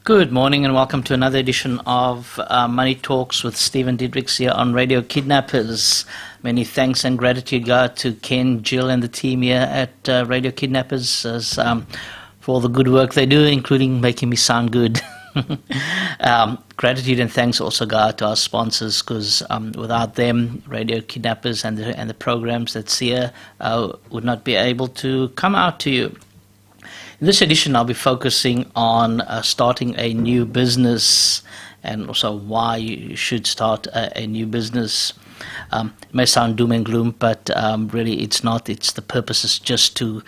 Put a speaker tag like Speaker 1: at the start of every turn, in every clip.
Speaker 1: Good morning and welcome to another edition of Money Talks with Stephen Diedricks here on Radio Kidnappers. Many thanks and gratitude go to Ken, Jill and the team here at Radio Kidnappers for all the good work they do, including making me sound good. Gratitude and thanks also go to our sponsors, because without them, Radio Kidnappers and the programs that's here would not be able to come out to you. In this edition, I'll be focusing on starting a new business and also why you should start a new business. It may sound doom and gloom, but really it's not. It's the purpose is just to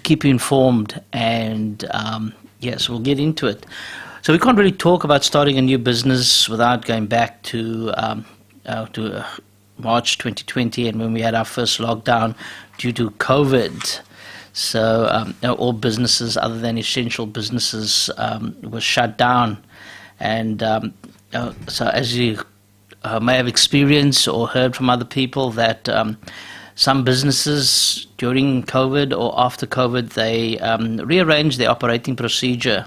Speaker 1: keep you informed, and yes, we'll get into it. So we can't really talk about starting a new business without going back to March 2020 and when we had our first lockdown due to COVID. So all businesses other than essential businesses were shut down. And so as you may have experienced or heard from other people that some businesses during COVID or after COVID, they rearranged their operating procedure.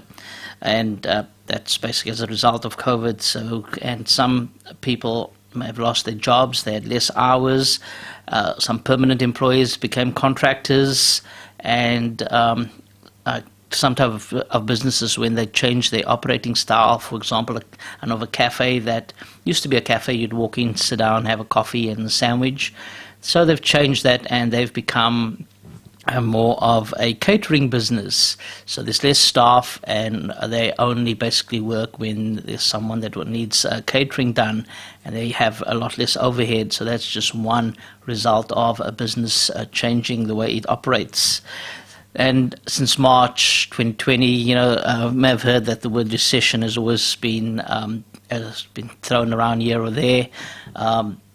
Speaker 1: And that's basically as a result of COVID. So, and some people may have lost their jobs, they had less hours. Some permanent employees became contractors. And some type of businesses, when they change their operating style, for example, I know of a cafe that used to be a cafe, you'd walk in, sit down, have a coffee and a sandwich. So they've changed that and they've become more of a catering business. So there's less staff and they only basically work when there's someone that needs catering done, and they have a lot less overhead. So that's just one result of a business changing the way it operates. And since March 2020, you may have heard that the word recession has always been thrown around here or there.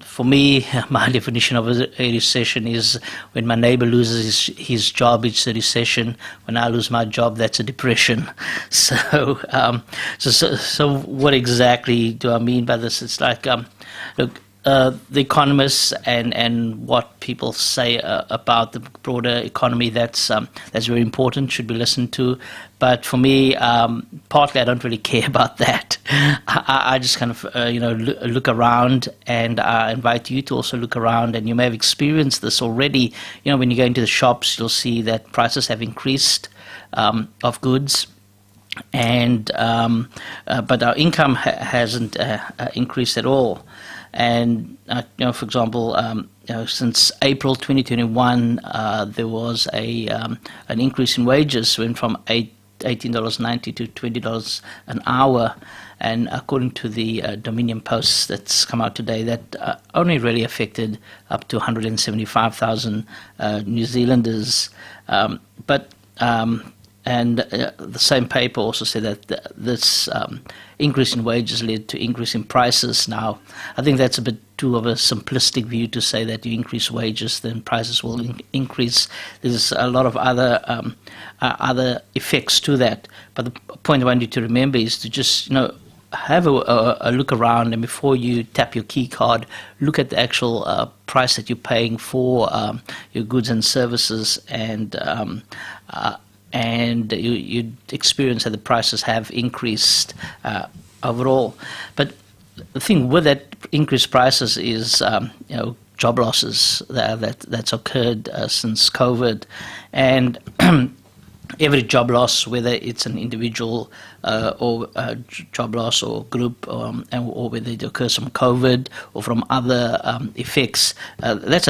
Speaker 1: For me, my definition of a recession is when my neighbor loses his job, it's a recession. When I lose my job, that's a depression. So what exactly do I mean by this? It's like, look, the economists and what people say about the broader economy, that's very important, should be listened to. But for me, partly I don't really care about that. I just kind of look around, and I invite you to also look around. And you may have experienced this already. When you go into the shops, you'll see that prices have increased of goods. And but our income hasn't increased at all. And for example, since April 2021, there was an increase in wages, went from $18.90 to $20 an hour. And according to the Dominion Post that's come out today, that only really affected up to 175,000 New Zealanders. And the same paper also said that this increase in wages led to increase in prices. Now, I think that's a bit too of a simplistic view to say that you increase wages, then prices will increase. There's a lot of other effects to that. But the point I want you to remember is to just have a look around, and before you tap your key card, look at the actual price that you're paying for your goods and services, and you experience that the prices have increased overall. But the thing with that increased prices is job losses that's occurred since COVID, and every job loss, whether it's an individual or a job loss or group, or whether it occurs from COVID or from other effects, that's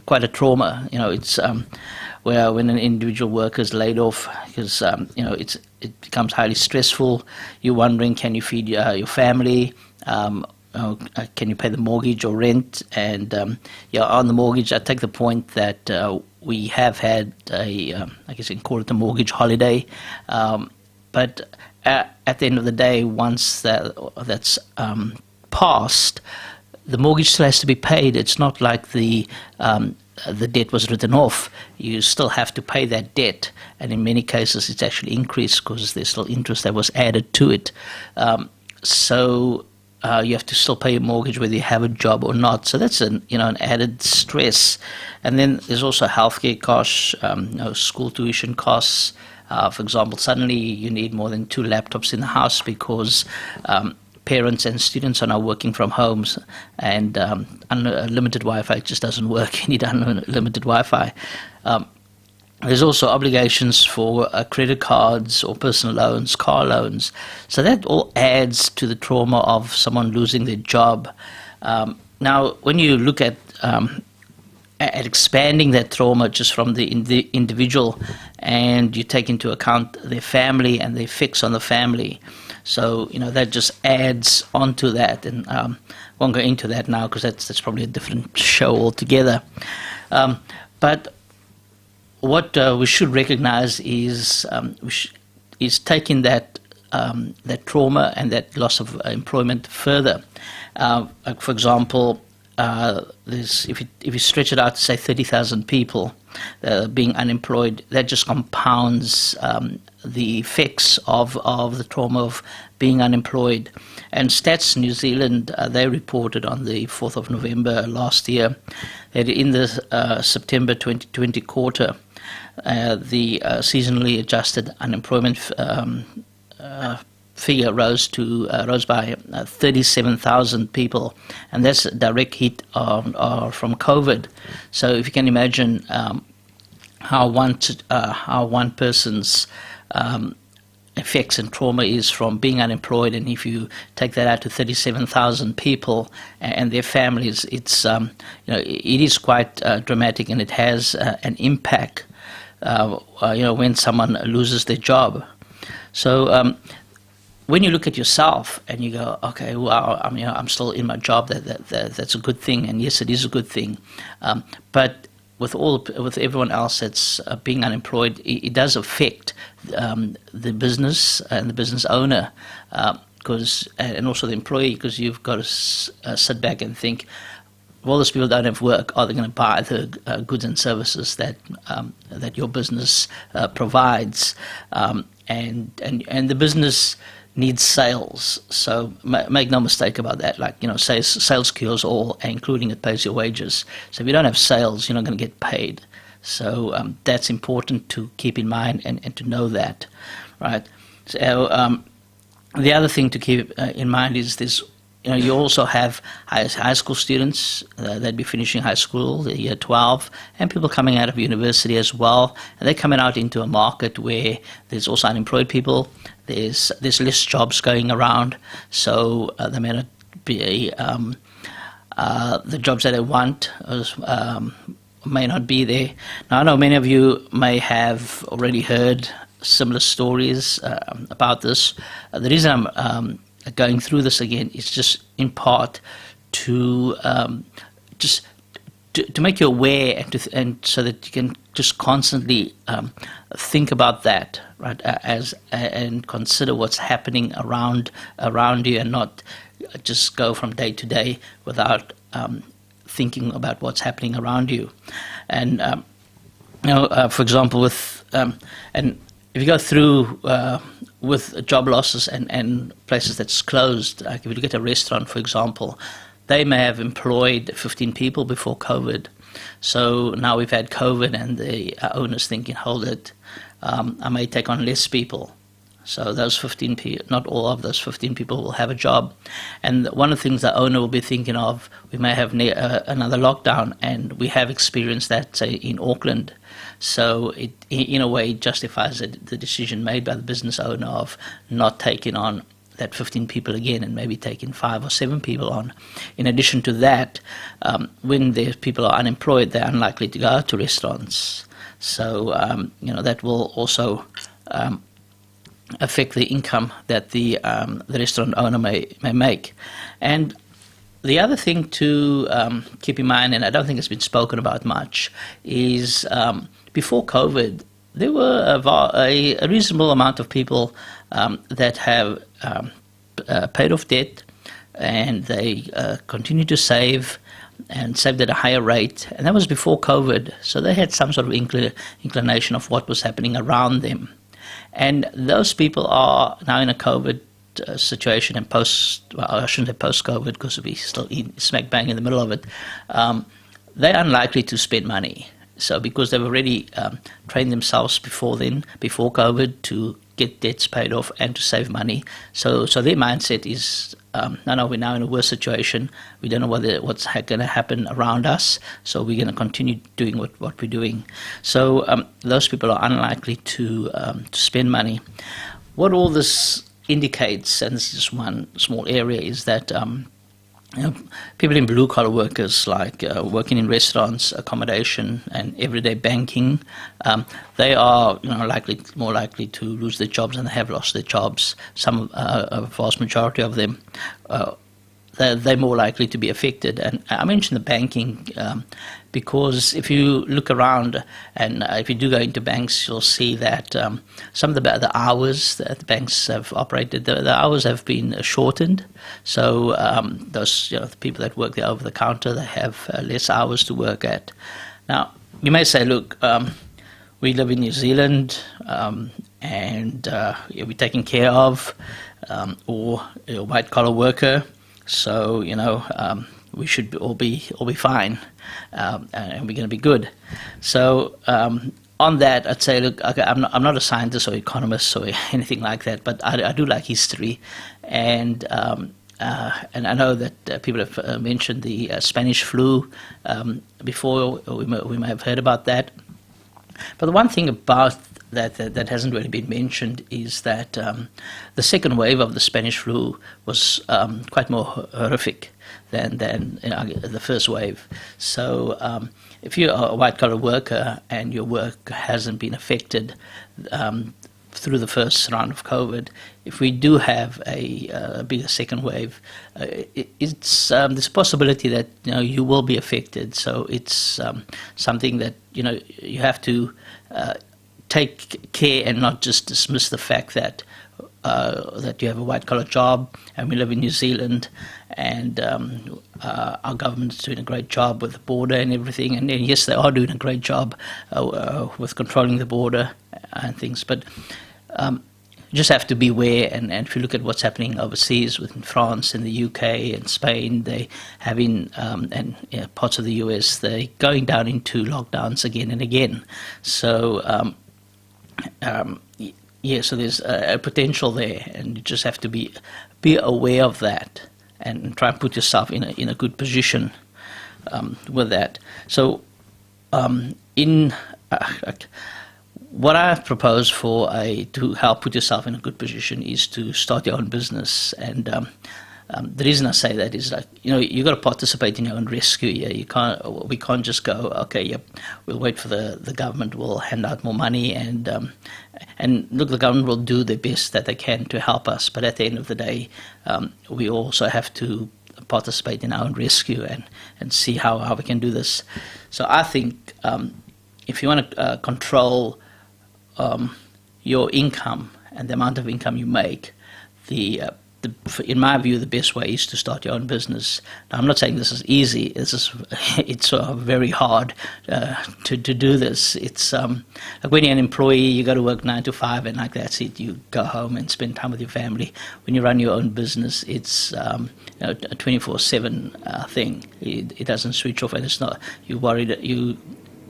Speaker 1: quite a trauma. It's where when an individual worker is laid off, because it becomes highly stressful. You're wondering, can you feed your family? Can you pay the mortgage or rent? And on the mortgage, I take the point that we have had I guess you can call it a mortgage holiday. But at the end of the day, once that's passed, the mortgage still has to be paid. It's not like the debt was written off. You still have to pay that debt, and in many cases it's actually increased because there's still interest that was added to it. So you have to still pay your mortgage whether you have a job or not. So that's an added stress. And then there's also healthcare costs, school tuition costs, For example, suddenly you need more than 2 laptops in the house because parents and students are now working from homes, and unlimited Wi-Fi just doesn't work. You need unlimited Wi-Fi. There's also obligations for credit cards or personal loans, car loans. So that all adds to the trauma of someone losing their job. Now, when you look at expanding that trauma just from the individual, and you take into account their family and the effects on the family, so that just adds onto that, and won't go into that now because that's probably a different show altogether. But what we should recognize is taking that trauma and that loss of employment further. Like for example, if you stretch it out to say 30,000 people being unemployed, that just compounds the effects of the trauma of being unemployed. And Stats New Zealand, they reported on the 4th of November last year that in the September 2020 quarter, the seasonally adjusted unemployment figure rose by 37,000 people, and that's a direct hit from COVID. So if you can imagine how one person's effects and trauma is from being unemployed, and if you take that out to 37,000 people and their families, it's it is quite dramatic, and it has an impact. When someone loses their job. So when you look at yourself and you go, okay, wow, I'm still in my job. That's a good thing, and yes, it is a good thing. But with everyone else that's being unemployed, it does affect the business and the business owner, and also the employee, because you've got to sit back and think, well, those people don't have work. Are they going to buy the goods and services that your business provides? And the business needs sales. So make no mistake about that. Like sales cures all, including it pays your wages. So if you don't have sales, you're not going to get paid. So that's important to keep in mind and to know that, right? So the other thing to keep in mind is this. You also have high school students that'd be finishing high school, the year 12, and people coming out of university as well. And they're coming out into a market where there's also unemployed people. There's less jobs going around, so there may not be the jobs that they want may not be there. Now, I know many of you may have already heard similar stories about this. The reason I'm going through this again is just in part to to make you aware and so that you can just constantly think about that, right? And consider what's happening around you, and not just go from day to day without thinking about what's happening around you. And for example, with and if you go through with job losses and places that's closed, like if you look at a restaurant, for example, they may have employed 15 people before COVID. So now we've had COVID, and the owner's thinking, hold it, I may take on less people. So those 15 people, not all of those 15 people will have a job. And one of the things the owner will be thinking of, we may have another lockdown, and we have experienced that, say, in Auckland. So it, in a way, justifies the decision made by the business owner of not taking on that 15 people again, and maybe taking 5 or 7 people on. In addition to that, when the people are unemployed, they're unlikely to go out to restaurants. So that will also affect the income that the restaurant owner may make. And the other thing to keep in mind, and I don't think it's been spoken about much, is before COVID, there were a reasonable amount of people that have paid off debt, and they continue to save and saved at a higher rate, and that was before COVID. So they had some sort of inclination of what was happening around them. And those people are now in a COVID situation, and I shouldn't say post-COVID, because we're still smack bang in the middle of it. They're unlikely to spend money. So because they've already trained themselves before COVID, to get debts paid off and to save money. So their mindset is, no, we're now in a worse situation. We don't know what's going to happen around us, so we're going to continue doing what we're doing. So those people are unlikely to spend money. What all this indicates, and this is just one small area, is that people in blue-collar workers, like working in restaurants, accommodation, and everyday banking, they are more likely to lose their jobs, and they have lost their jobs. A vast majority of them, they're more likely to be affected. And I mentioned the banking because if you look around, and if you do go into banks, you'll see that some of the hours that the banks have operated, the hours have been shortened. So those the people that work there over the counter, they have less hours to work at. Now, you may say, look, we live in New Zealand, and we're taken care of, or a white-collar worker, so we should all be fine, and we're going to be good. So on that, I'd say, look, okay, I'm not a scientist or economist or anything like that, but I do like history, and I know that people have mentioned the Spanish flu before. We may have heard about that. But the one thing about that hasn't really been mentioned is that the second wave of the Spanish flu was quite more horrific than the first wave. So if you're a white-collar worker and your work hasn't been affected through the first round of COVID, if we do have a bigger second wave, there's a possibility that you will be affected. So it's something that you have to take care and not just dismiss the fact that you have a white-collar job, and we live in New Zealand, and our government's doing a great job with the border and everything. And yes, they are doing a great job with controlling the border and things, but you just have to be aware. And if you look at what's happening overseas, within France and the UK and Spain, they having and parts of the US, they're going down into lockdowns again and again. So so there's a potential there, and you just have to be aware of that and try and put yourself in a good position with that. So what I've proposed to help put yourself in a good position is to start your own business. And the reason I say that is, you've got to participate in your own rescue. We can't just go, okay, yep, we'll wait for the government will hand out more money, and look, the government will do the best that they can to help us. But at the end of the day, we also have to participate in our own rescue and see how we can do this. So I think if you want to control your income and the amount of income you make, in my view, the best way is to start your own business. Now, I'm not saying this is easy. It's very hard to do this. It's like when you're an employee, you got to work 9 to 5, and like that's it. You go home and spend time with your family. When you run your own business, it's a 24/7 thing. It doesn't switch off, and it's not. You're worried that you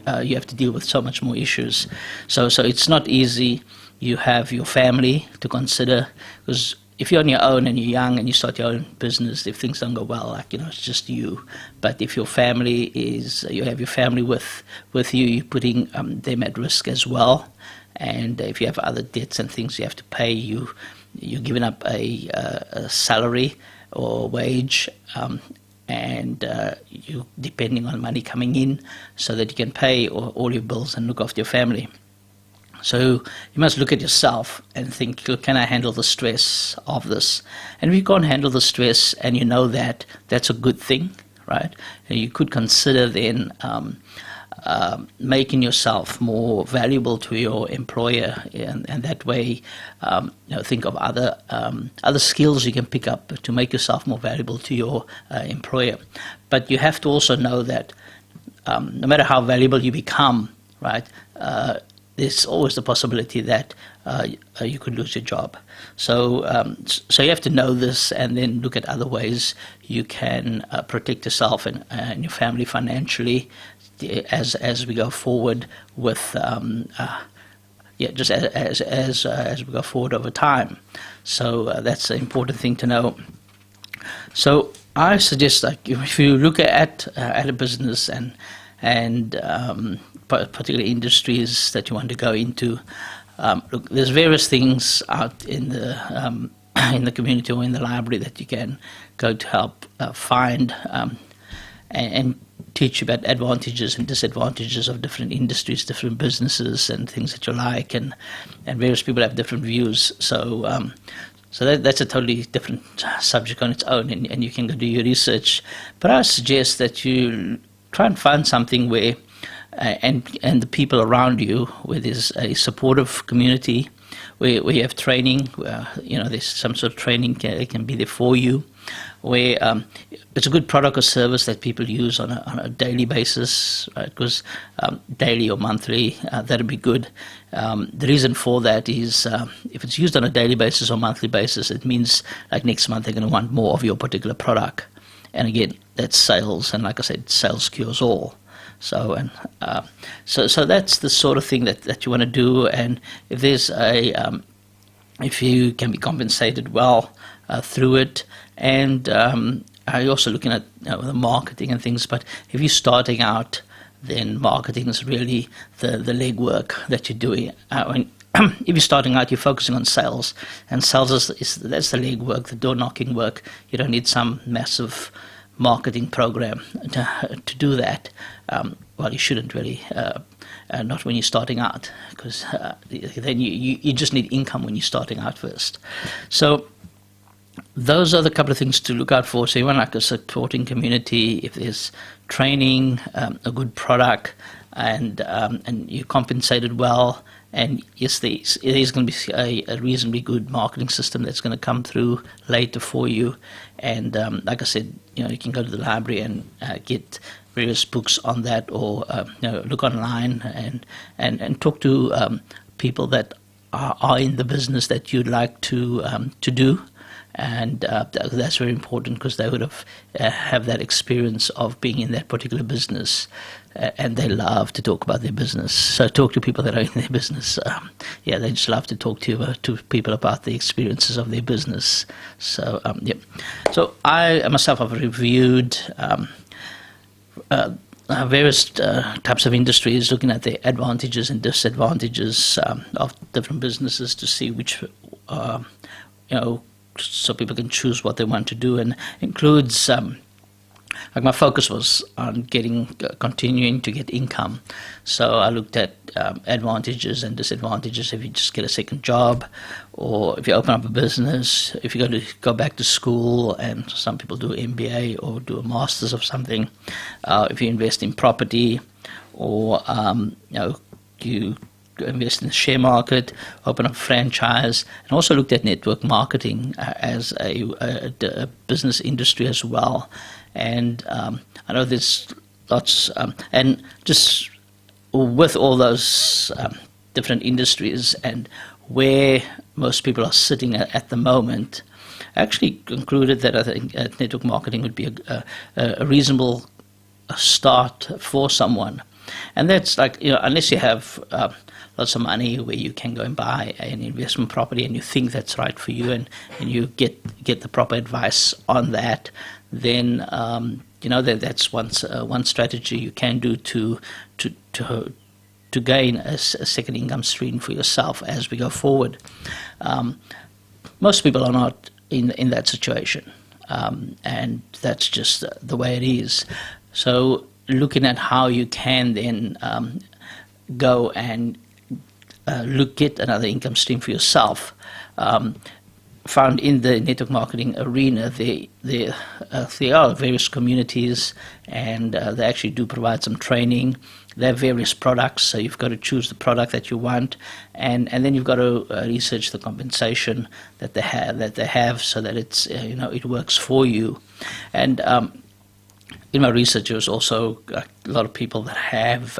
Speaker 1: have to deal with so much more issues. So it's not easy. You have your family to consider, because if you're on your own and you're young and you start your own business, if things don't go well, it's just you. But if your family you have your family with you, you're putting them at risk as well. And if you have other debts and things you have to pay, you're giving up a salary or wage, and you're depending on money coming in so that you can pay all your bills and look after your family. So you must look at yourself and think, look, can I handle the stress of this? And if you can't handle the stress, and you know that, that's a good thing, right? And you could consider then making yourself more valuable to your employer, and that way think of other skills you can pick up to make yourself more valuable to your employer. But you have to also know that no matter how valuable you become, right, there's always the possibility that you could lose your job. So you have to know this, and then look at other ways you can protect yourself and your family financially, as we go forward with just as we go forward over time. So that's an important thing to know. So I suggest, like, if you look at a business and particular industries that you want to go into, look, there's various things out in the community or in the library that you can go to help find and teach you about advantages and disadvantages of different industries, different businesses, and things that you like, and various people have different views. So that's a totally different subject on its own, and you can go do your research. But I suggest that you try and find something where, and the people around you, where there's a supportive community, where you have training, there's some sort of training can be there for you, where it's a good product or service that people use on a daily basis, right? Because daily or monthly, that'd be good. The reason for that is if it's used on a daily basis or monthly basis, it means like next month they're going to want more of your particular product. And again, that's sales, and like I said, sales cures all. So so that's the sort of thing that you want to do. And if there's if you can be compensated well through it, and you're also looking at the marketing and things. But if you're starting out, then marketing is really the legwork that you're doing. If you're starting out, you're focusing on sales, and sales that's the legwork, the door knocking work. You don't need some massive marketing program to do that. Well, you shouldn't really, not when you're starting out, because then you just need income when you're starting out first. So those are the couple of things to look out for. So you want like a supporting community, if there's training, a good product, and you're compensated well. And yes, there is going to be a reasonably good marketing system that's going to come through later for you. And like I said, you can go to the library and get various books on that, or look online and talk to people that are in the business that you'd like to do. And that's very important, because they would have that experience of being in that particular business, and they love to talk about their business. So talk to people that are in their business. They just love to talk to people about the experiences of their business. So So I myself have reviewed various types of industries, looking at the advantages and disadvantages of different businesses to see which so people can choose what they want to do, and includes like my focus was on continuing to get income. So I looked at advantages and disadvantages if you just get a second job, or if you open up a business, if you go back to school, and some people do MBA or do a master's of something, if you invest in property, or you invest in the share market, open up a franchise, and also looked at network marketing as a business industry as well. And I know there's lots, and just with all those different industries and where most people are sitting at the moment, I actually concluded that I think network marketing would be a reasonable start for someone. And that's like, unless you have lots of money where you can go and buy an investment property and you think that's right for you, and you get the proper advice on that, then that's one strategy you can do to gain a second income stream for yourself as we go forward. Most people are not in that situation, and that's just the way it is. So looking at how you can then go and get another income stream for yourself. Found in the network marketing arena, there are various communities, and they actually do provide some training. They have various products, so you've got to choose the product that you want, and then you've got to research the compensation that they have, so that it's it works for you. And in my research, there was also a lot of people that have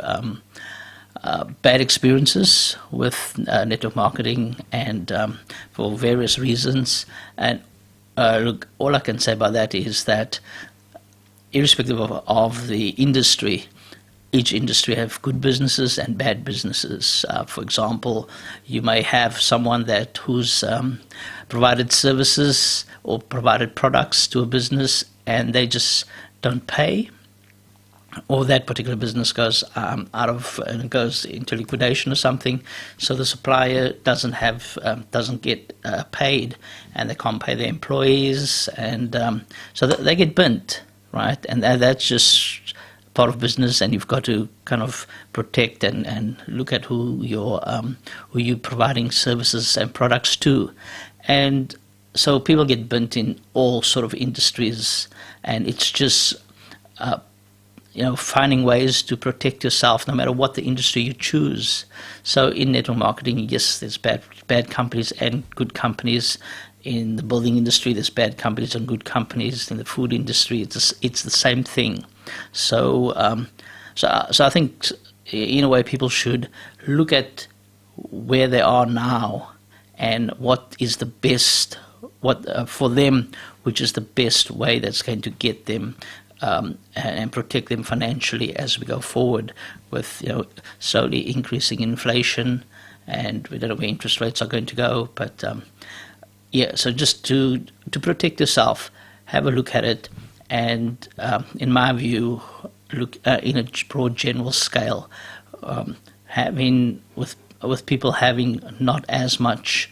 Speaker 1: bad experiences with network marketing, and for various reasons. And look, all I can say about that is that, irrespective of the industry, each industry have good businesses and bad businesses. For example, you may have someone who's provided services or provided products to a business and they just don't pay, or that particular business goes goes into liquidation or something, so the supplier doesn't get paid, and they can't pay their employees, and so they get burnt, right? And that's just part of business, and you've got to kind of protect and look at who you're providing services and products to, and so people get burnt in all sort of industries, and it's just finding ways to protect yourself no matter what the industry you choose. So in network marketing, yes, there's bad companies and good companies. In the building industry, there's bad companies and good companies. In the food industry, it's the same thing. So so I think in a way people should look at where they are now and what is the best for them, which is the best way that's going to get them and protect them financially as we go forward with slowly increasing inflation, and we don't know where interest rates are going to go. But yeah, so just to protect yourself, have a look at it, and in my view, look in a broad general scale, having with people having not as much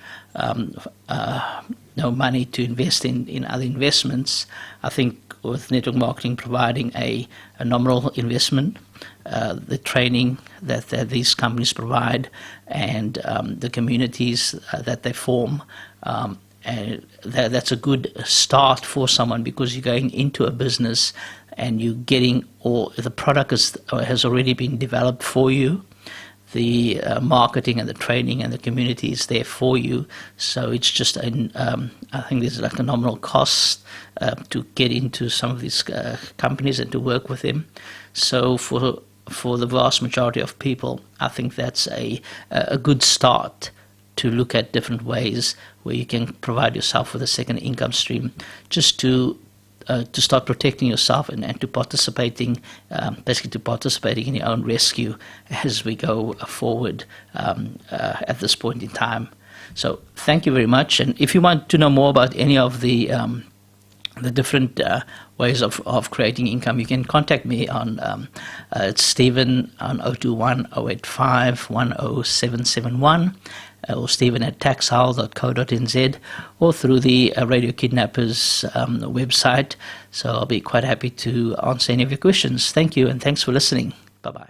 Speaker 1: money to invest in other investments. I think with network marketing providing a nominal investment, the training that these companies provide, and the communities that they form, and that's a good start for someone, because you're going into a business and you're getting the product has already been developed for you. The marketing and the training and the community is there for you. So it's just I think there's like a nominal cost to get into some of these companies and to work with them. So for the vast majority of people, I think that's a good start to look at different ways where you can provide yourself with a second income stream, just to start protecting yourself and to participating, basically to participating in your own rescue as we go forward at this point in time. So thank you very much. And if you want to know more about any of the different ways of creating income, you can contact me on it's Stephen on 021-085-10771, or stephen@taxhile.co.nz, or through the Radio Kidnappers website. So I'll be quite happy to answer any of your questions. Thank you, and thanks for listening. Bye-bye.